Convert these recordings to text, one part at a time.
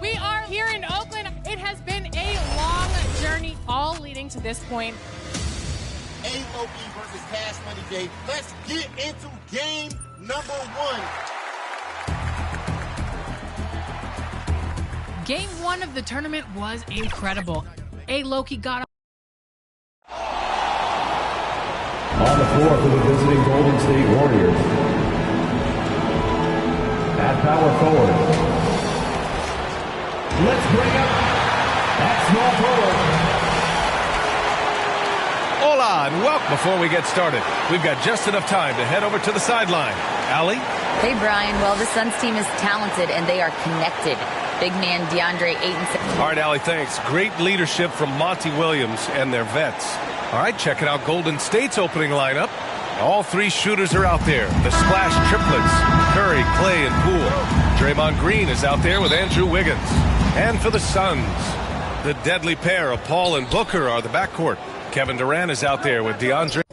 We are here in Oakland. It has been a long journey, all leading to this point. A-Loki versus Cash Money Day. Let's get into game number 1. Game 1 of the tournament was incredible. A-Loki got on the floor for the visiting Golden State Warriors. At power forward. Let's bring up at small forward. Hola and welcome. Before we get started, we've got just enough time to head over to the sideline. Allie? Hey, Brian. Well, the Suns team is talented and they are connected. Big man DeAndre Ayton. All right, Allie, thanks. Great leadership from Monty Williams and their vets. All right, checking out Golden State's opening lineup. All 3 shooters are out there. The splash triplets, Curry, Clay, and Poole. Draymond Green is out there with Andrew Wiggins. And for the Suns, the deadly pair of Paul and Booker are the backcourt. Kevin Durant is out there with DeAndre.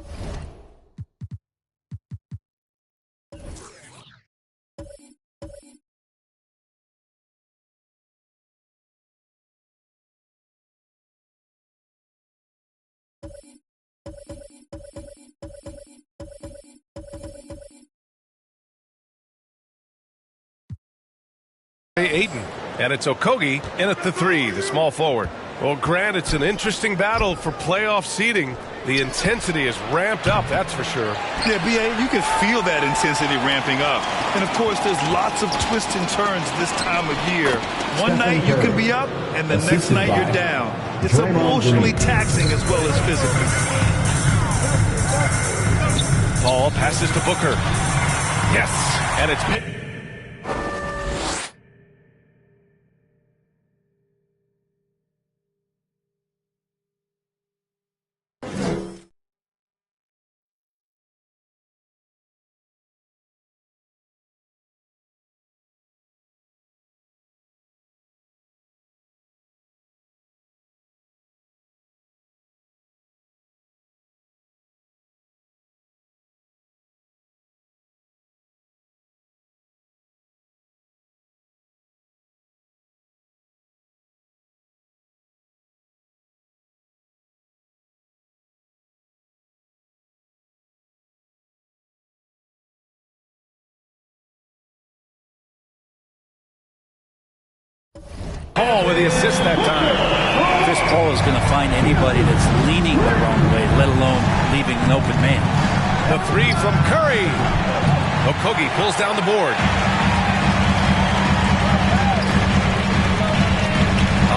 Ayton, and it's Okogie in at the 3, the small forward. Well, Grant, it's an interesting battle for playoff seeding. The intensity is ramped up, that's for sure. Yeah, B.A., you can feel that intensity ramping up. And, of course, there's lots of twists and turns this time of year. One night you can be up, and the next night you're down. It's emotionally taxing as well as physically. Paul passes to Booker. Yes, and it's... Paul with the assist that time. Chris Paul is going to find anybody that's leaning the wrong way, let alone leaving an open man. The 3 from Curry. Okogie pulls down the board.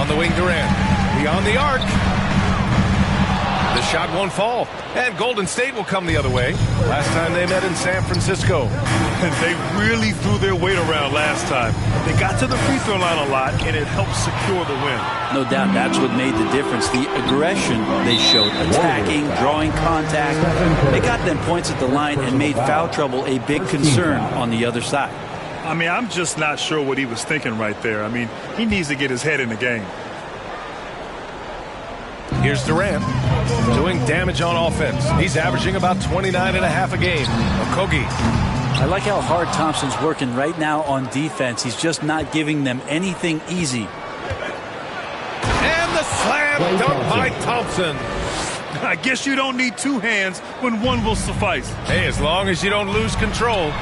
On the wing, Durant. Beyond the arc. The shot won't fall. And Golden State will come the other way. Last time they met in San Francisco. They really threw their weight around last time. They got to the free throw line a lot, and it helped secure the win. No doubt that's what made the difference. The aggression they showed, attacking, drawing contact. They got them points at the line and made foul trouble a big concern on the other side. I mean, I'm just not sure what he was thinking right there. I mean, he needs to get his head in the game. Here's Durant doing damage on offense. He's averaging about 29.5 a game. Okogie. I like how hard Thompson's working right now on defense. He's just not giving them anything easy. And the slam dunk by Thompson. I guess you don't need 2 hands when one will suffice. Hey, as long as you don't lose control.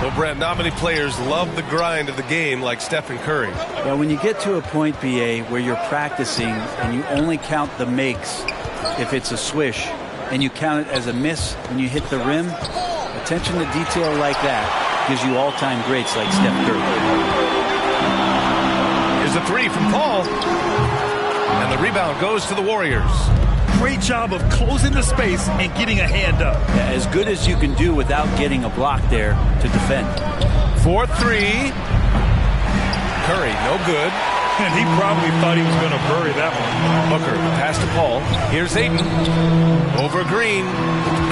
Well, Brent, not many players love the grind of the game like Stephen Curry. Well, when you get to a point, B.A., where you're practicing and you only count the makes if it's a swish, and you count it as a miss when you hit the rim, attention to detail like that gives you all-time greats like Steph Curry. Here's a 3 from Paul. And the rebound goes to the Warriors. Great job of closing the space and getting a hand up. Yeah, as good as you can do without getting a block there to defend. 4-3. Curry, no good. And he probably thought he was going to bury that one. Booker, pass to Paul. Here's Ayton. Over Green.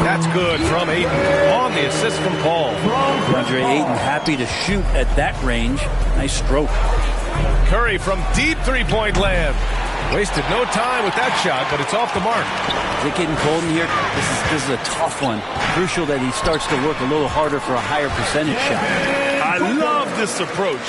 That's good from Ayton. On the assist from Paul. DeAndre Ayton happy to shoot at that range. Nice stroke. Curry from deep three-point land. Wasted no time with that shot, but it's off the mark. Is it getting cold in here? This is a tough one. Crucial that he starts to work a little harder for a higher percentage shot. I love this approach.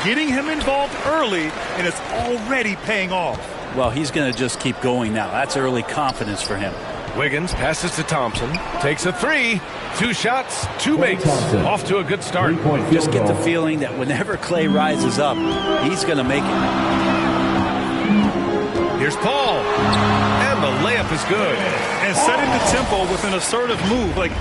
getting him involved early, and it's already paying off. Well, he's going to just keep going now. That's early confidence for him. Wiggins passes to Thompson. Takes a three. 2 shots, 2 makes. Off to a good start. Just get the feeling that whenever Clay rises up, he's going to make it. Here's Paul. And the layup is good. And setting the tempo with an assertive move. Like,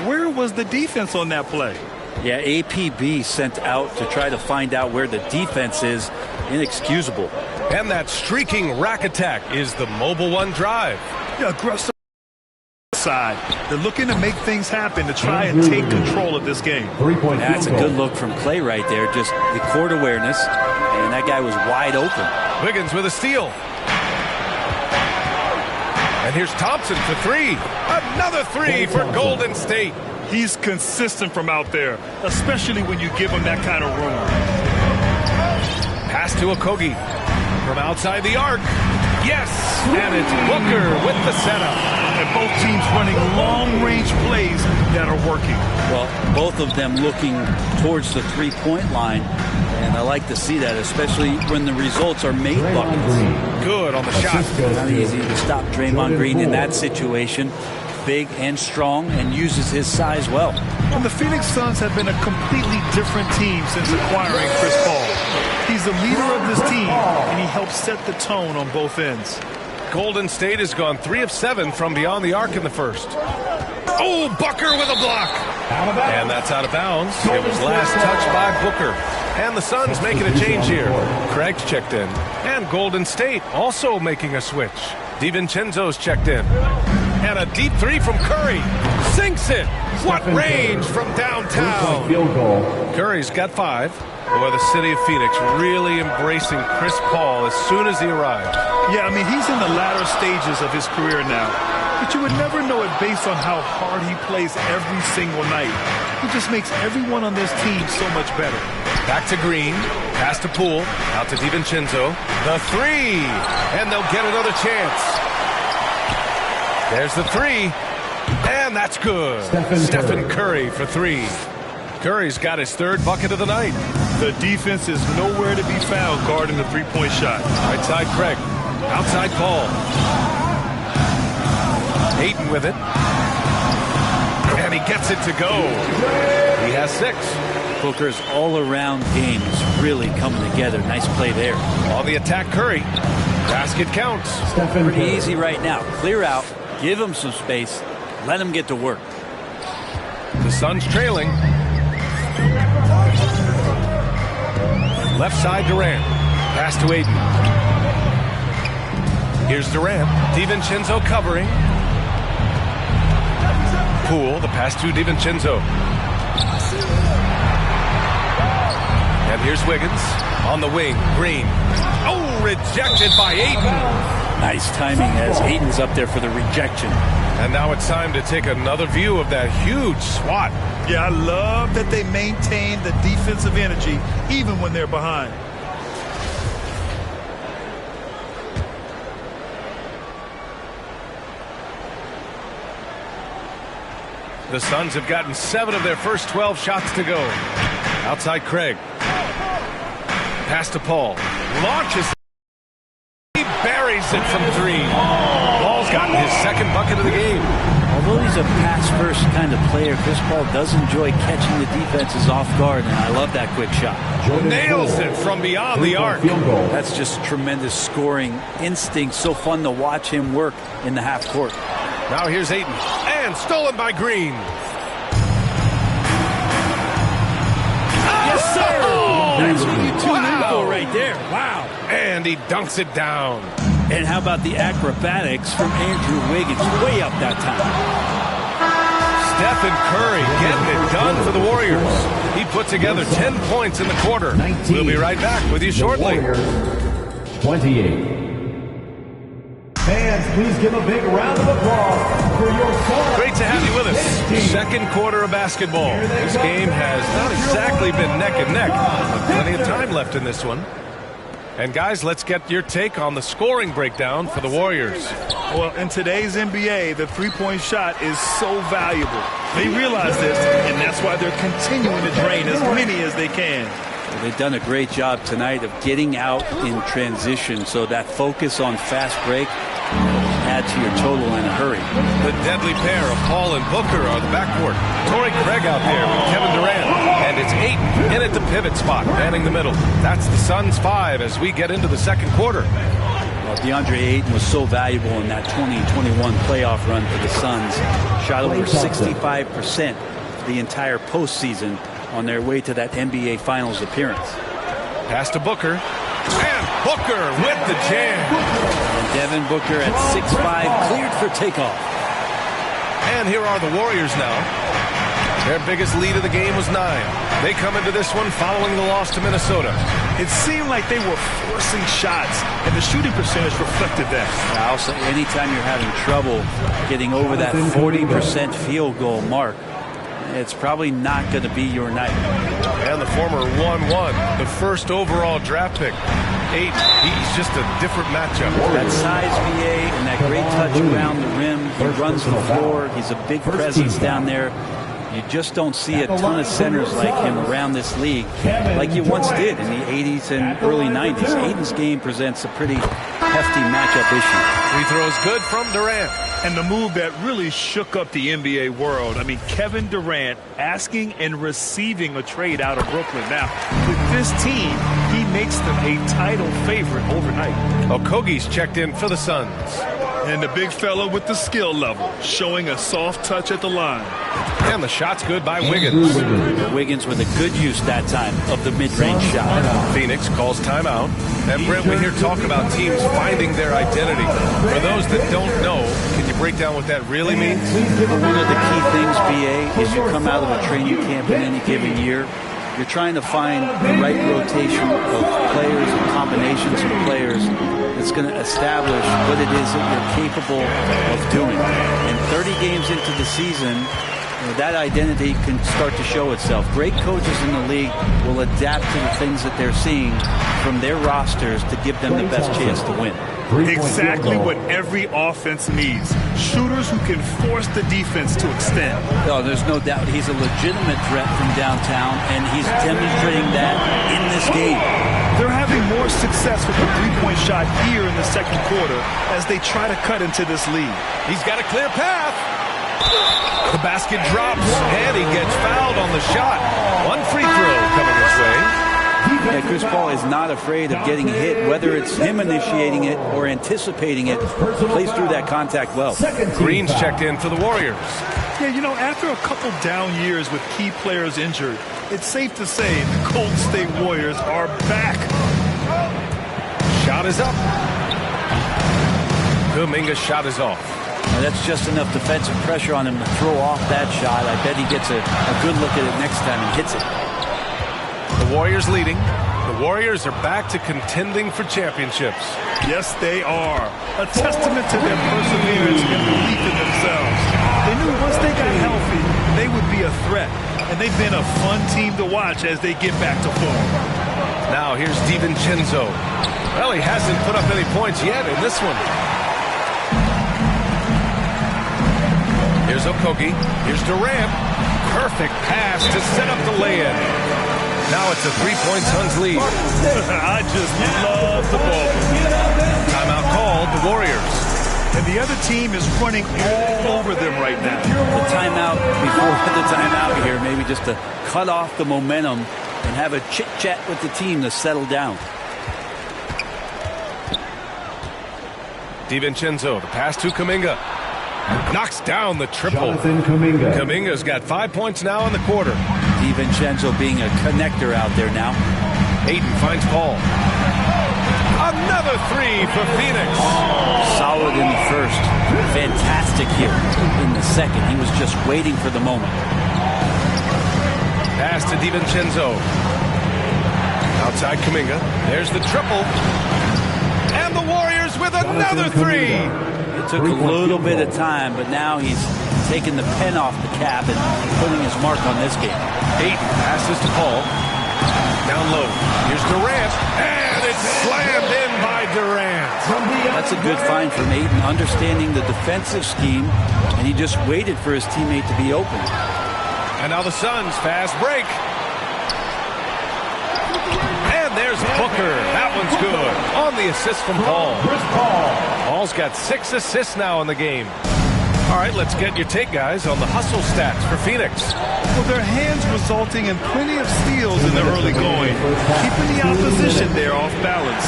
where was the defense on that play? Yeah, APB sent out to try to find out where the defense is. Inexcusable. And that streaking rack attack is the Mobile One drive. Yeah, aggressive side. They're looking to make things happen to try and take control of this game. That's a good look from Clay right there. Just the court awareness. And that guy was wide open. Wiggins with a steal. And here's Thompson for 3. Another 3 for Golden State. He's consistent from out there, especially when you give him that kind of room. Pass to Okogie from outside the arc. Yes, and it's Booker with the setup. And both teams running long-range plays that are working. Well, both of them looking towards the three-point line, and I like to see that, especially when the results are made buckets. Good on the shot. Not easy to stop Draymond Green in that situation. Big and strong, and uses his size well. And the Phoenix Suns have been a completely different team since acquiring Chris Paul. He's the leader of this team, and he helps set the tone on both ends. Golden State has gone 3 of 7 from beyond the arc in the first. Oh, Booker with a block. And that's out of bounds. It was last touched by Booker. And the Suns making a change here. Craig's checked in. And Golden State also making a switch. DiVincenzo's checked in. And a deep 3 from Curry. Sinks it. What range from downtown. Curry's got 5. Boy, the city of Phoenix really embracing Chris Paul as soon as he arrived. Yeah, I mean, he's in the latter stages of his career now. But you would never know it based on how hard he plays every single night. He just makes everyone on this team so much better. Back to Green. Pass to Poole. Out to DiVincenzo. The 3. And they'll get another chance. There's the 3. And that's good. Stephen Curry for 3. Curry's got his 3rd bucket of the night. The defense is nowhere to be found guarding the three-point shot. Right side Craig. Outside Paul. Ayton with it. And he gets it to go. He has 6. Booker's all-around game is really coming together. Nice play there. On the attack, Curry. Basket counts. Pretty easy right now. Clear out. Give him some space. Let him get to work. The Suns trailing. Left side Durant. Pass to Ayton. Here's Durant. DiVincenzo covering. Poole. The pass to DiVincenzo. And here's Wiggins. On the wing. Green. Oh, rejected by Ayton. Nice timing as Ayton's up there for the rejection. And now it's time to take another view of that huge swat. Yeah, I love that they maintain the defensive energy even when they're behind. The Suns have gotten 7 of their first 12 shots to go. Outside Craig. Pass to Paul. Launches. He buries it from 3. Paul's gotten his 2nd bucket of the game. Although he's a pass-first kind of player, Chris Paul does enjoy catching the defenses off guard, and I love that quick shot. Nails it from beyond the arc. That's just tremendous scoring instinct. So fun to watch him work in the half court. Now here's Ayton. And stolen by Green. Yes, sir! That's what you tune in for right there. Wow. And he dunks it down. And how about the acrobatics from Andrew Wiggins? Way up that time. Stephen Curry getting it done for the Warriors. He put together 10 points in the quarter. 19. We'll be right back with you shortly. 28. Fans, please give a big round of applause for your son. Great to have you with us. 2nd quarter of basketball. This game has not exactly been neck and neck, but plenty of time left in this one. And guys, let's get your take on the scoring breakdown for the Warriors. Well, in today's NBA, the three-point shot is so valuable. They realize this, and that's why they're continuing to drain as many as they can. They've done a great job tonight of getting out in transition, so that focus on fast break add to your total in a hurry. The deadly pair of Paul and Booker are the backcourt. Torrey Craig out there with Kevin Durant. And it's Ayton in at the pivot spot, manning the middle. That's the Suns 5 as we get into the second quarter. Well, DeAndre Ayton was so valuable in that 2021 playoff run for the Suns. Shot over 65% the entire postseason on their way to that NBA Finals appearance. Pass to Booker. And Booker with the jam. And Devin Booker at 6'5", cleared for takeoff. And here are the Warriors now. Their biggest lead of the game was 9. They come into this one following the loss to Minnesota. It seemed like they were forcing shots, and the shooting percentage reflected that. Also, anytime you're having trouble getting over that 40% field goal mark, it's probably not going to be your night. And the former 1-1, the first overall draft pick. Ayton, he's just a different matchup. That size, VA, and that great touch around the rim. He runs the floor. He's a big presence down there. You just don't see a ton of centers like him around this league like you once did in the 80s and early 90s. Ayton's game presents a pretty hefty matchup issue. Free throws good from Durant. And the move that really shook up the NBA world. I mean, Kevin Durant asking and receiving a trade out of Brooklyn. Now, with this team, he makes them a title favorite overnight. Okogie's checked in for the Suns. And the big fella with the skill level, showing a soft touch at the line. And the shot's good by Wiggins. Wiggins with a good use that time of the mid-range shot. Phoenix calls timeout. And Brent, we hear talk about teams finding their identity. For those that don't know, can you break down what that really means? One of the key things, BA, is you come out of a training camp in any given year. You're trying to find the right rotation of players and combinations of players that's going to establish what it is that you're capable of doing. And 30 games into the season, that identity can start to show itself. Great coaches in the league will adapt to the things that they're seeing from their rosters to give them the best chance to win. Exactly what every offense needs. Shooters who can force the defense to extend. No, there's no doubt he's a legitimate threat from downtown, and he's demonstrating that in this game. They're having more success with the three-point shot here in the second quarter as they try to cut into this lead. He's got a clear path. The basket drops, and he gets fouled on the shot. One free throw coming his way. Yeah, Chris Paul is not afraid of getting hit, whether it's him initiating it or anticipating it. Plays through that contact well. Green's checked in for the Warriors. Yeah, you know, after a couple down years with key players injured, it's safe to say the Golden State Warriors are back. Shot is up. Kuminga's shot is off. Now that's just enough defensive pressure on him to throw off that shot. I bet he gets a good look at it next time and hits it. The Warriors leading. The Warriors are back to contending for championships. Yes, they are. A testament to their perseverance and belief in themselves. They knew once they got healthy, they would be a threat. And they've been a fun team to watch as they get back to form. Now here's DiVincenzo. Well, he hasn't put up any points yet in this one. Here's Okogie. Here's Durant. Perfect pass to set up the lay-in. Now it's a 3-point Suns lead. I just love the ball. Timeout called, the Warriors. And the other team is running all over them right now. The timeout before the timeout here, maybe just to cut off the momentum and have a chit-chat with the team to settle down. DiVincenzo, the pass to Kuminga. Knocks down the triple. Kuminga's got 5 points now in the quarter. DiVincenzo being a connector out there now. Ayton finds Paul. Another three for Phoenix. Solid in the first. Fantastic here in the second. He was just waiting for the moment. Pass to DiVincenzo. Outside Kuminga. There's the triple. And the Warriors with another three. It took a little bit of time, but now he's taking the pen off the cap and putting his mark on this game. Ayton passes to Paul. Down low. Here's Durant. And it's slammed in by Durant. That's a good find from Ayton, understanding the defensive scheme, and he just waited for his teammate to be open. And now the Suns fast break. good on the assist from Paul. Paul's got 6 assists now in the game. All right, let's get your take, guys, on the hustle stats for Phoenix. Well, their hands resulting in plenty of steals in the early going, keeping the opposition there off balance.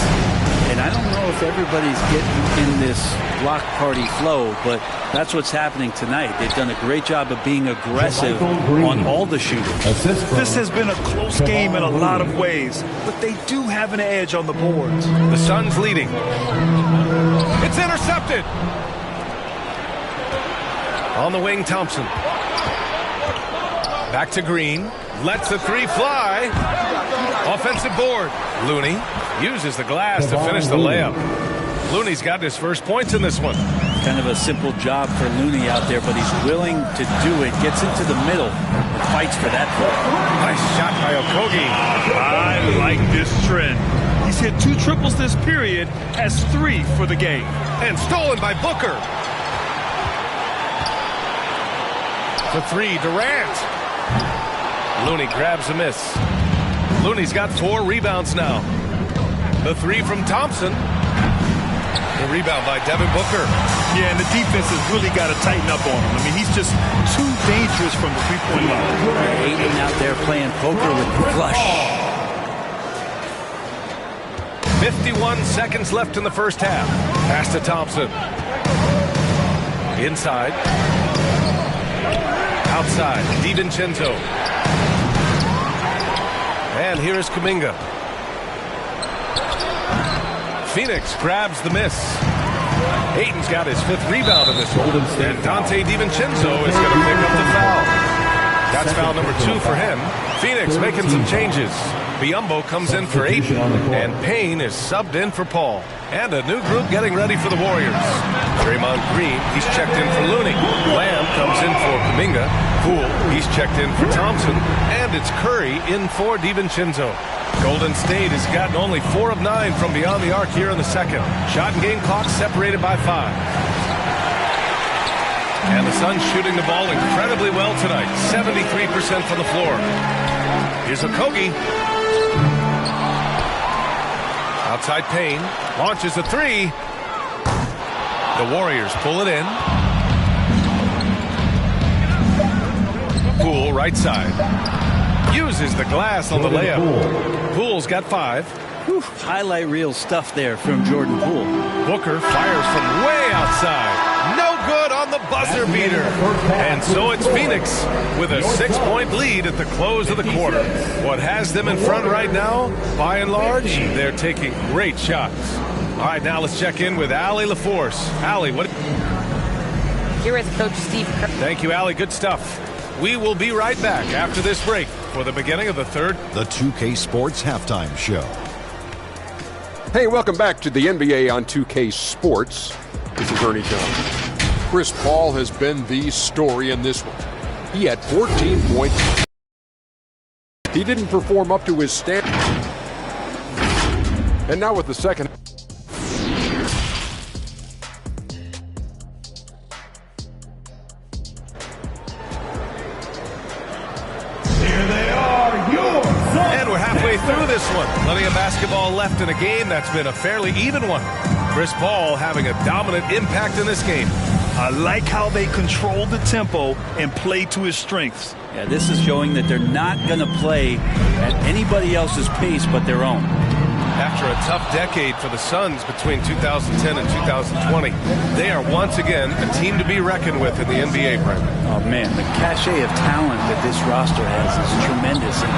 And I don't know if everybody's getting in this block party flow, but that's what's happening tonight. They've done a great job of being aggressive on all the shooters. This has been a close game in a lot of ways, but they do have an edge on the boards. The Suns leading. It's intercepted. On the wing, Thompson. Back to Green. Lets the 3 fly. Offensive board. Looney uses the glass to finish the layup. Looney's got his first points in this one. Kind of a simple job for Looney out there, but he's willing to do it. Gets into the middle and fights for that ball. Nice shot by Okogie. I like this trend. He's hit 2 triples this period, has 3 for the game. And stolen by Booker. The 3, Durant. Looney grabs a miss. Looney's got 4 rebounds now. The 3 from Thompson. The rebound by Devin Booker. Yeah, and the defense has really got to tighten up on him. I mean, he's just too dangerous from the three-point line. Aiden out there playing poker with the flush. 51 seconds left in the first half. Pass to Thompson. Inside. Outside, DiVincenzo. And here is Kuminga. Phoenix grabs the miss. Ayton's got his 5th rebound in this one. And Dante DiVincenzo is going to pick up the foul. That's foul number 2 for him. Phoenix making some changes. Biyombo comes in for Ayton, and Payne is subbed in for Paul. And a new group getting ready for the Warriors. Draymond Green, he's checked in for Looney. Lamb comes in for Kuminga. Poole, he's checked in for Thompson. And it's Curry in for DiVincenzo. Golden State has gotten only 4 of 9 from beyond the arc here in the second. Shot and game clock separated by 5. And the Suns shooting the ball incredibly well tonight. 73% from the floor. Here's Okogie. Outside Payne. Launches a 3. The Warriors pull it in. Poole right side. Uses the glass on the layup. Poole's got 5. Whew, highlight reel stuff there from Jordan Poole. Booker fires from way outside. No good on the buzzer beater. And so it's Phoenix with a 6-point lead at the close of the quarter. What has them in front right now, by and large, they're taking great shots. All right, now let's check in with Allie LaForce. Allie, what? Here is Coach Steve Kerr. Thank you, Allie. Good stuff. We will be right back after this break for the beginning of the third. The 2K Sports Halftime Show. Hey, welcome back to the NBA on 2K Sports. This is Ernie Johnson. Chris Paul has been the story in this one. He had 14 points. He didn't perform up to his standard. And now with the second. And we're halfway through this one. Plenty of basketball left in a game that's been a fairly even one. Chris Paul having a dominant impact in this game. I like how they control the tempo and play to his strengths. Yeah, this is showing that they're not going to play at anybody else's pace but their own. After a tough decade for the Suns between 2010 and 2020, they are once again a team to be reckoned with in the NBA, Brent. Oh, man, the cachet of talent that this roster has is tremendous. And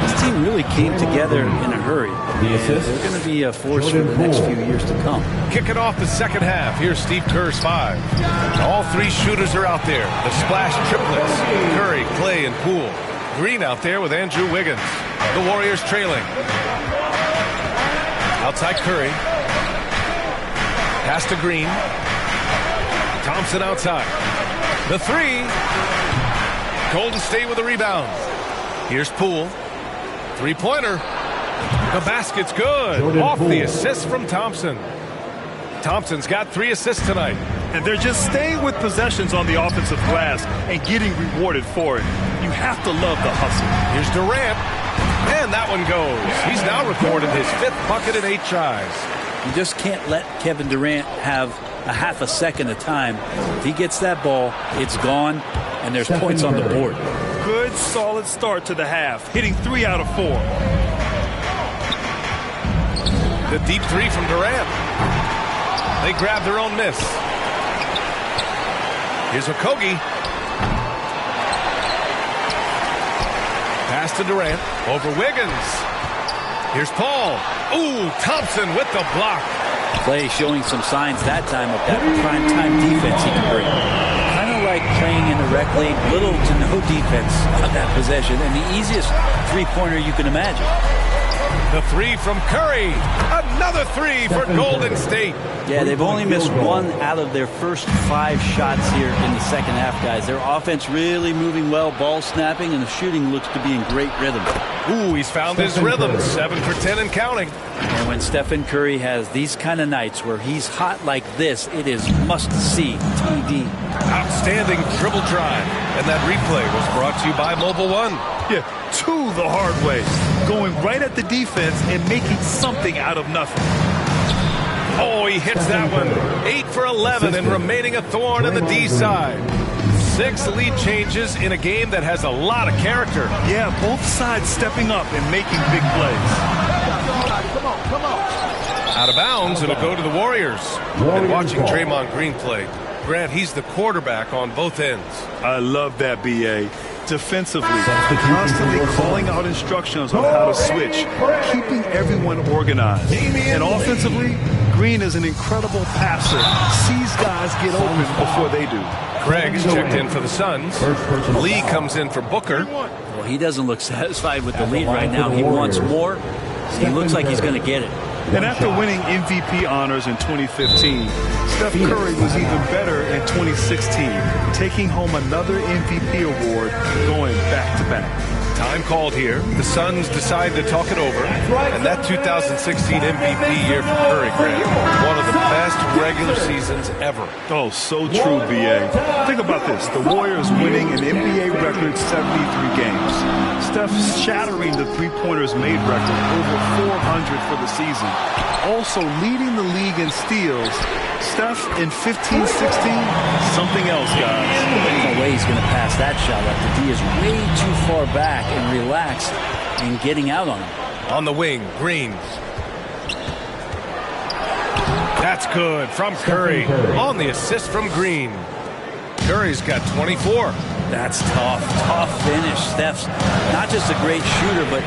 this team really came together in a hurry. They're going to be a force for the next few years to come. Kicking off the second half, here's Steve Kerr's 5. All 3 shooters are out there. The splash triplets, Curry, Clay, and Poole. Green out there with Andrew Wiggins. The Warriors trailing. Outside Curry. Pass to Green. Thompson outside. The 3. Golden State with a rebound. Here's Poole. 3-pointer. The basket's good. Off the assist from Thompson. Thompson's got 3 assists tonight. And they're just staying with possessions on the offensive glass and getting rewarded for it. You have to love the hustle. Here's Durant. And that one goes. He's now recorded his 5th bucket in 8 tries. You just can't let Kevin Durant have a half a second of time. If he gets that ball, it's gone, and there's points on the board. Good, solid start to the half, hitting 3 out of 4. The deep 3 from Durant. They grab their own miss. Here's Okogie. Pass to Durant. Over Wiggins. Here's Paul. Ooh, Thompson with the block. Clay showing some signs that time of that prime-time defense he can bring. Kind of like playing in the rec league, little to no defense on that possession, and the easiest three-pointer you can imagine. The 3 from Curry. Another 3 for Golden State. Yeah, they've only missed 1 out of their first 5 shots here in the second half, guys. Their offense really moving well, ball snapping, and the shooting looks to be in great rhythm. Ooh, he's found his rhythm. 7 for 10 and counting. And when Stephen Curry has these kind of nights where he's hot like this, it is must-see TV. Outstanding dribble drive. And that replay was brought to you by Mobile One. Yeah, 2 the hard way. Going right at the defense and making something out of nothing. Oh, he hits that one. 8 for 11 and remaining a thorn in the D side. 6 lead changes in a game that has a lot of character. Yeah, both sides stepping up and making big plays. Out of bounds, it'll go to the Warriors. And watching Draymond Green play, Grant, he's the quarterback on both ends. I love that, B.A. Defensively, constantly calling out instructions on how to switch, keeping everyone organized. And offensively, Green is an incredible passer, sees guys get open before they do. Craig is checked in for the Suns. Lee comes in for Booker. Well, he doesn't look satisfied with the lead right now. He wants more. He looks like he's going to get it. And after winning MVP honors in 2015, Steph Curry was even better in 2016, taking home another MVP award, going back-to-back. Time called here. The Suns decide to talk it over. And that 2016 MVP year for Curry, Grant, one of the best regular seasons ever. Oh, so true, B.A. Think about this. The Warriors winning an NBA record 73 games. Steph shattering the three-pointers made record, over 400 for the season. Also leading the league in steals. Steph in 15-16, something else, guys. There's no way he's going to pass that shot up. The D is way too far back and relaxed in getting out on him. On the wing, Green. That's good from Curry. On the assist from Green. Curry's got 24. That's tough finish. Steph's not just a great shooter, but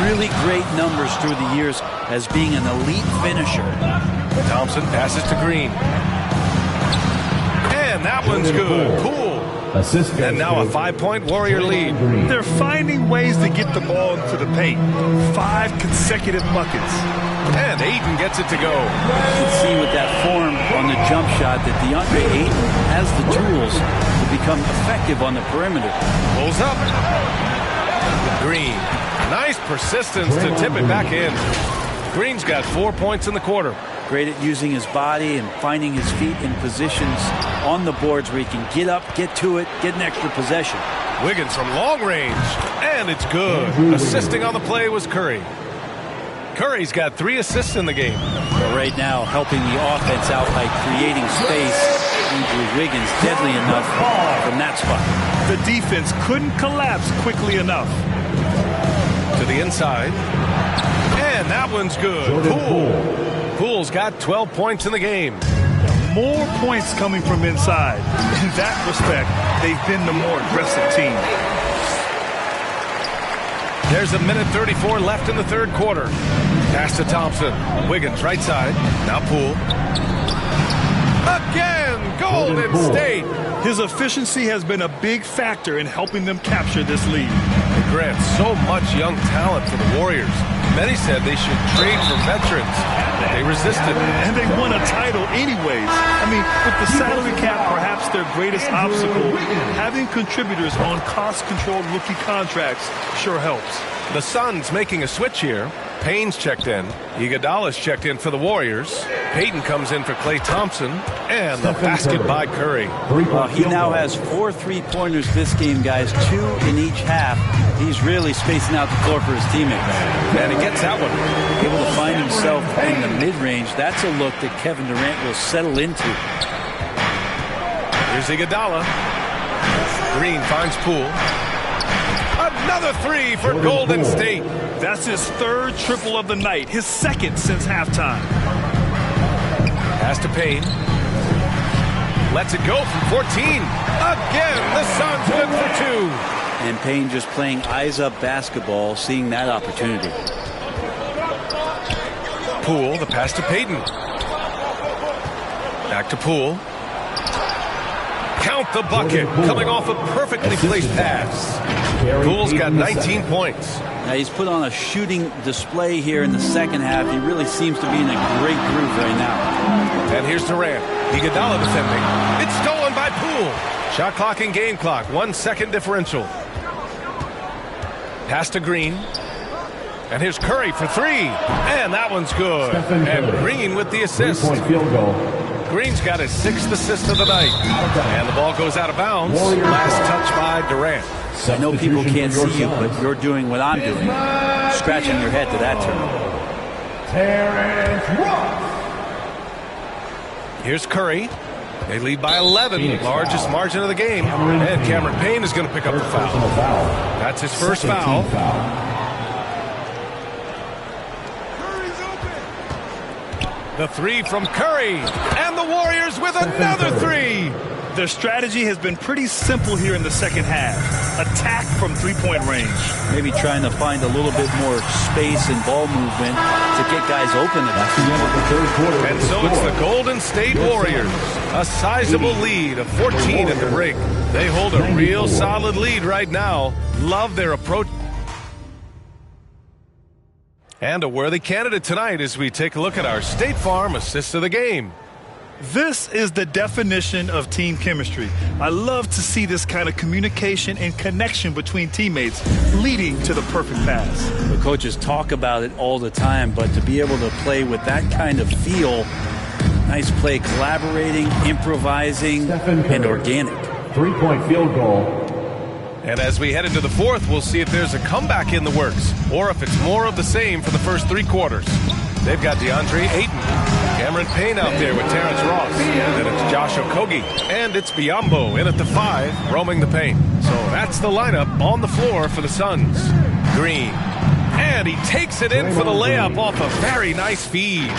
really great numbers through the years as being an elite finisher. Thompson passes to Green. And that one's good. Poole. And now a 5-point Warrior lead. They're finding ways to get the ball into the paint. 5 consecutive buckets. And Ayton gets it to go. You can see with that form on the jump shot that DeAndre Ayton has the tools to become effective on the perimeter. Pulls up. Green. Nice persistence to tip it back in. Green's got 4 points in the quarter. Great at using his body and finding his feet in positions on the boards where he can get up, get to it, get an extra possession. Wiggins from long range. And it's good. Assisting on the play was Curry. Curry's got 3 assists in the game. Well, right now, helping the offense out by creating space. Andrew Wiggins deadly enough from that spot. The defense couldn't collapse quickly enough. To the inside. And that one's good. Poole. Poole's got 12 points in the game. More points coming from inside. In that respect, they've been the more aggressive team. There's a minute 34 left in the third quarter. Pass to Thompson. Wiggins right side. Now Poole. Again, Golden State. His efficiency has been a big factor in helping them capture this lead. Grant, so much young talent for the Warriors. Many said they should trade for veterans. They resisted. And they won a title anyways. I mean, with the salary cap perhaps their greatest obstacle, having contributors on cost-controlled rookie contracts sure helps. The Suns making a switch here. Payne's checked in. Iguodala's checked in for the Warriors. Payton comes in for Klay Thompson. And the basket by Curry. He now has 4 3-pointers this game, guys. 2 in each half. He's really spacing out the floor for his teammates. And he gets that one. Able to find himself in the mid-range. That's a look that Kevin Durant will settle into. Here's Iguodala. Green finds Poole. Another 3 for Golden State. That's his 3rd triple of the night, his 2nd since halftime. Pass to Payne. Lets it go from 14. Again, the Suns good for 2. And Payne just playing eyes-up basketball, seeing that opportunity. Poole, the pass to Payton. Back to Poole. Count the bucket, coming off a perfectly placed pass. Poole's got 19 points. Now he's put on a shooting display here in the second half. He really seems to be in a great groove right now. And here's Durant. Iguodala defending. It's stolen by Poole. Shot clock and game clock. 1 second differential. Pass to Green. And here's Curry for 3. And that one's good. And Green with the assist. Field goal. Green's got his 6th assist of the night. And the ball goes out of bounds. Last touch by Durant. I know people can't see you, but you're doing what I'm doing. Scratching your head to that turn. Here's Curry. They lead by 11. Largest margin of the game. And Cameron Payne is going to pick up the foul. That's his first foul. The 3 from Curry. And the Warriors with another 3. Their strategy has been pretty simple here in the second half. Attack from 3-point range. Maybe trying to find a little bit more space and ball movement to get guys open. And so it's the Golden State Warriors. A sizable lead of 14 at the break. They hold a real solid lead right now. Love their approach. And a worthy candidate tonight as we take a look at our State Farm assist of the game. This is the definition of team chemistry. I love to see this kind of communication and connection between teammates leading to the perfect pass. The coaches talk about it all the time, but to be able to play with that kind of feel, nice play, collaborating, improvising, and organic. 3-point field goal. And as we head into the 4th, we'll see if there's a comeback in the works or if it's more of the same for the first 3 quarters. They've got DeAndre Ayton, Cameron Payne out there with Terrence Ross. And then it's Josh Okogie. And it's Biyombo in at the 5, roaming the paint. So that's the lineup on the floor for the Suns. Green. And he takes it in for the layup off a very nice feed.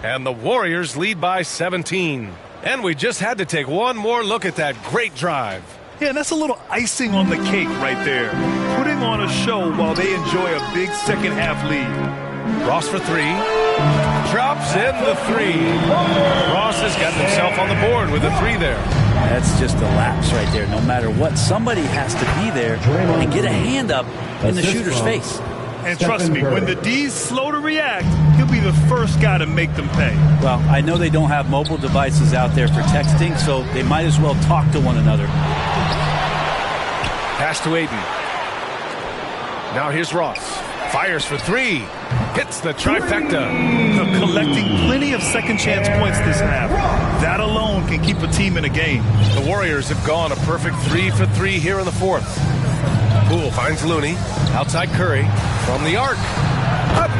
And the Warriors lead by 17. And we just had to take one more look at that great drive. Yeah, and that's a little icing on the cake right there. Putting on a show while they enjoy a big second half lead. Ross for 3. Drops in the 3. Ross has got himself on the board with a 3 there. That's just a lapse right there. No matter what, somebody has to be there and get a hand up in the shooter's face. And trust me, when the D's slow to react, he'll be the first guy to make them pay. Well, I know they don't have mobile devices out there for texting, so they might as well talk to one another. Pass to Ayton. Now here's Ross. Fires for 3. Hits the trifecta. Collecting plenty of second chance points this half. That alone can keep a team in a game. The Warriors have gone a perfect 3 for 3 here in the 4th. Poole finds Looney. Outside Curry. From the arc.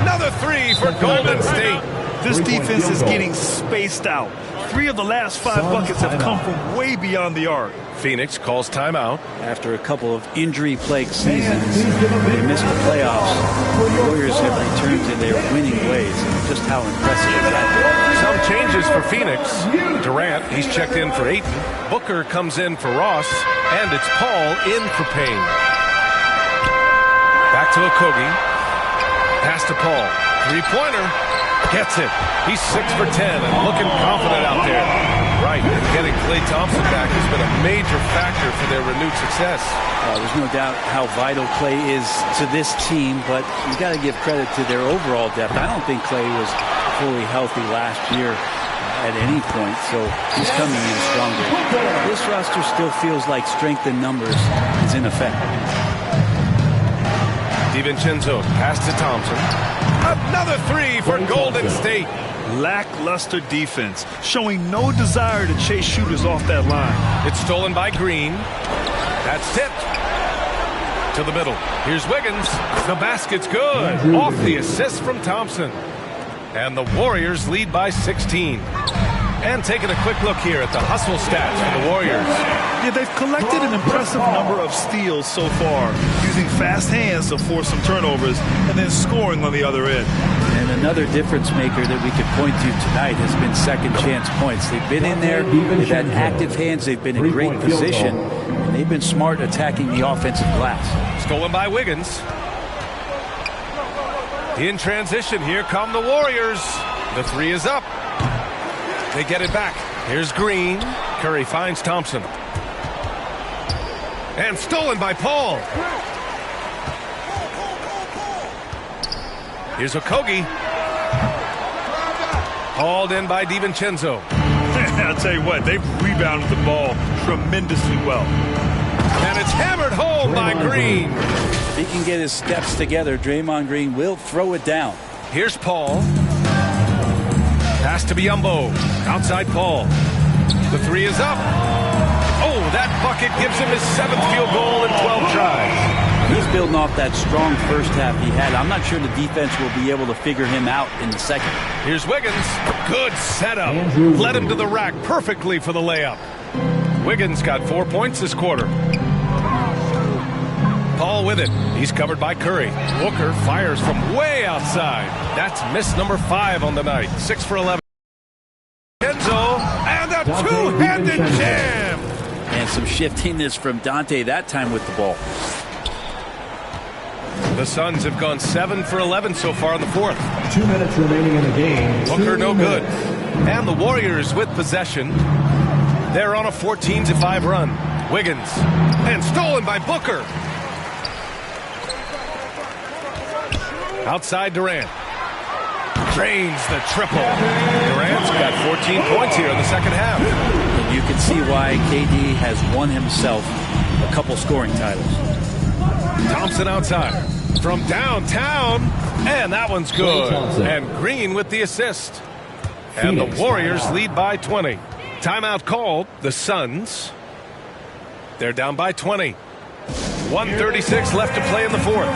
Another 3 for Golden State. This defense is getting spaced out. 3 of the last 5 buckets have come from way beyond the arc. Phoenix calls timeout. After a couple of injury-plagued seasons, they missed the playoffs. The Warriors have returned to their winning ways. Just how impressive is that? Some changes for Phoenix. Durant, he's checked in for Ayton. Booker comes in for Ross. And it's Paul in for Payne. Back to Okogie. Pass to Paul. 3-pointer. Gets it. He's 6 for 10 and looking confident out there. Right, and getting Klay Thompson back has been a major factor for their renewed success. There's no doubt how vital Klay is to this team, but you got to give credit to their overall depth. I don't think Klay was fully healthy last year at any point, so he's coming in stronger. This roster still feels like strength in numbers is in effect. DiVincenzo, pass to Thompson. Another three for Golden State. Lackluster defense, showing no desire to chase shooters off that line. It's stolen by Green. That's tipped to the middle. Here's Wiggins. The basket's good. Off the assist from Thompson. And the Warriors lead by 16. And taking a quick look here at the hustle stats for the Warriors. Yeah, they've collected an impressive number of steals so far, using fast hands to force some turnovers and then scoring on the other end. And another difference maker that we could point to tonight has been second chance points. They've been in there, they've had active hands, they've been in great position, and they've been smart attacking the offensive glass. Stolen by Wiggins. In transition, here come the Warriors. The three is up. They get it back. Here's Green. Curry finds Thompson. And stolen by Paul. Here's Okogie. Hauled in by DiVincenzo. I'll tell you what, they've rebounded the ball tremendously well. And it's hammered home by Green. If he can get his steps together, Draymond Green will throw it down. Here's Paul. Pass to Biyombo. Outside Paul. The three is up. Oh, that bucket gives him his 7th field goal in 12 tries. He's building off that strong first half he had. I'm not sure the defense will be able to figure him out in the second. Here's Wiggins. Good setup. Led him to the rack perfectly for the layup. Wiggins got 4 points this quarter. Paul with it. He's covered by Curry. Booker fires from way outside. That's miss number 5 on the night. 6 for 11. Enzo, and a two-handed jam. And some shiftiness from Dante that time with the ball. The Suns have gone 7 for 11 so far in the fourth. 2 minutes remaining in the game. Booker no good. And the Warriors with possession. They're on a 14-5 run. Wiggins. And stolen by Booker. Outside Durant. Drains the triple. Durant's got 14 points here in the second half. And you can see why KD has won himself a couple scoring titles. Thompson outside. From downtown. And that one's good. And Green with the assist. And the Warriors lead by 20. Timeout called. The Suns. They're down by 20. 1:36 left to play in the fourth.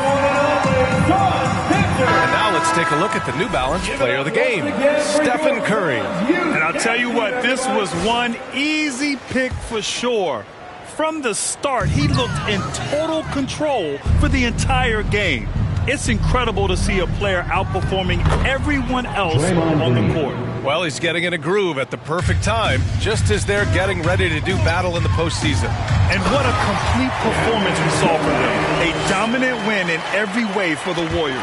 And now let's take a look at the New Balance player of the game, Stephen Curry. And I'll tell you what, this was one easy pick for sure. From the start, he looked in total control for the entire game. It's incredible to see a player outperforming everyone else on the court. Well, he's getting in a groove at the perfect time, just as they're getting ready to do battle in the postseason. And what a complete performance we saw from them. A dominant win in every way for the Warriors.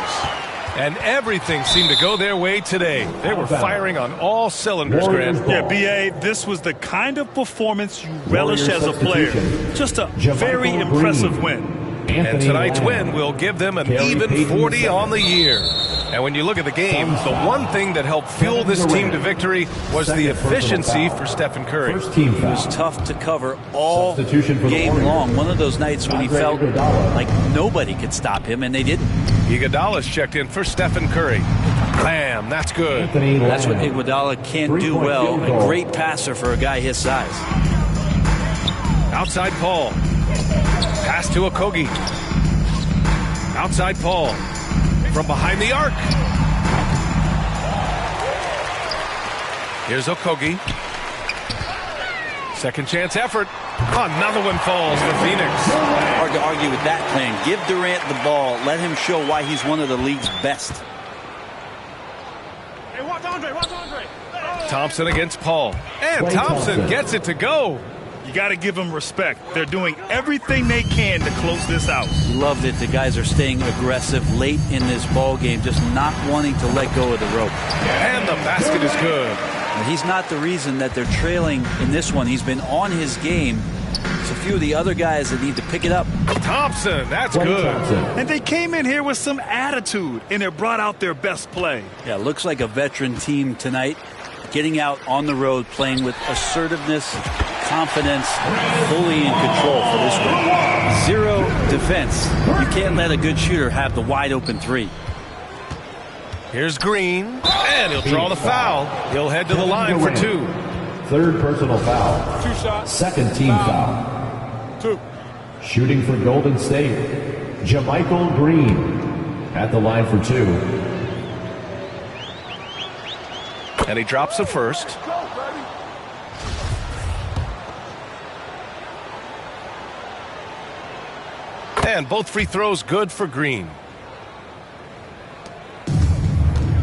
And everything seemed to go their way today. They were firing on all cylinders, Grant. Yeah, B.A., this was the kind of performance you relish as a player. Just a very impressive win. And tonight's win will give them an even 40 on the year. And when you look at the game, the one thing that helped fuel this team to victory was the efficiency for Stephen Curry. He was tough to cover all game long. One of those nights when he felt like nobody could stop him, and they didn't. Iguodala's checked in for Stephen Curry. Bam, that's good. That's what Iguodala can do well. A great passer for a guy his size. Outside Paul. Pass to Okogie. Outside Paul. From behind the arc. Here's Okogie. Second chance effort. Another one falls for Phoenix. Hard to argue with that plan. Give Durant the ball. Let him show why he's one of the league's best. Hey, watch Andre. Thompson against Paul. And Thompson gets it to go. You got to give them respect. They're doing everything they can to close this out. Love that the guys are staying aggressive late in this ball game, just not wanting to let go of the rope. And the basket is good. But he's not the reason that they're trailing in this one. He's been on his game. It's a few of the other guys that need to pick it up. Thompson, that's good. And they came in here with some attitude, and it brought out their best play. Yeah, looks like a veteran team tonight, getting out on the road, playing with assertiveness, confidence, fully in control for this one. Zero defense. You can't let a good shooter have the wide open three. Here's Green, and he'll draw the foul. He'll head to the line for 2. Third personal foul. 2 shots. Second team foul. 2. Shooting for Golden State, JaMychal Green at the line for 2. And he drops the first. And both free throws good for Green.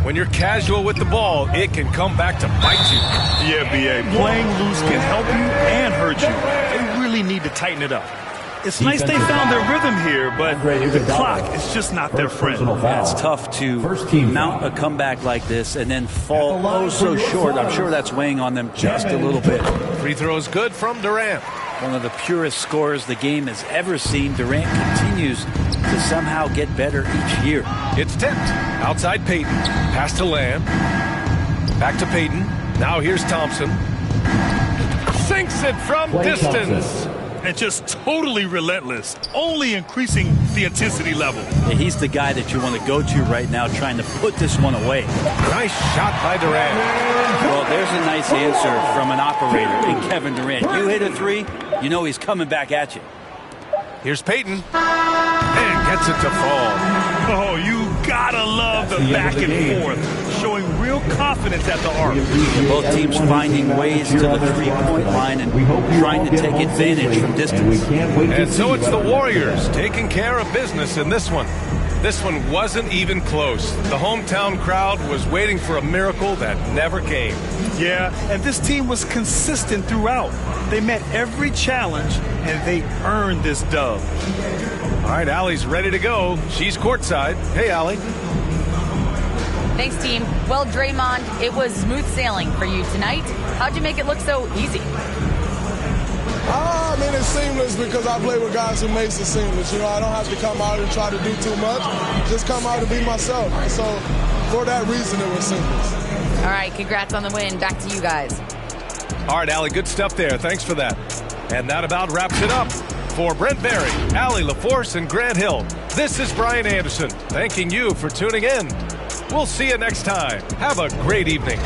When you're casual with the ball, it can come back to bite you. Yeah, B.A. Playing loose can help you and hurt you. They really need to tighten it up. It's nice they found their rhythm here, but the clock is just not their friend. It's tough to mount a comeback like this and then fall oh so short. I'm sure that's weighing on them just a little bit. Free throws good from Durant. One of the purest scorers the game has ever seen. Durant continues to somehow get better each year. It's tipped. Outside Payton. Pass to Lamb. Back to Payton. Now here's Thompson. Sinks it from distance. And just totally relentless, only increasing the intensity level. Yeah, he's the guy that you want to go to right now, trying to put this one away. Nice shot by Durant. Well, there's a nice answer from an operator in Kevin Durant. You hit a three, you know he's coming back at you. Here's Payton. And gets it to fall. Oh, you gotta love the back and forth, showing real confidence at the arc. Both teams finding ways to the three-point line and trying to take advantage from distance. And so it's the Warriors taking care of business in this one. This one wasn't even close. The hometown crowd was waiting for a miracle that never came. Yeah, and this team was consistent throughout. They met every challenge, and they earned this dub. All right, Allie's ready to go. She's courtside. Hey, Allie. Thanks, team. Well, Draymond, it was smooth sailing for you tonight. How'd you make it look so easy? I mean, it's seamless because I play with guys who makes it seamless. You know, I don't have to come out and try to do too much. Just come out and be myself. And so, for that reason, it was seamless. All right, congrats on the win. Back to you guys. All right, Allie, good stuff there. Thanks for that. And that about wraps it up. For Brent Barry, Allie LaForce, and Grant Hill, this is Brian Anderson, thanking you for tuning in. We'll see you next time. Have a great evening.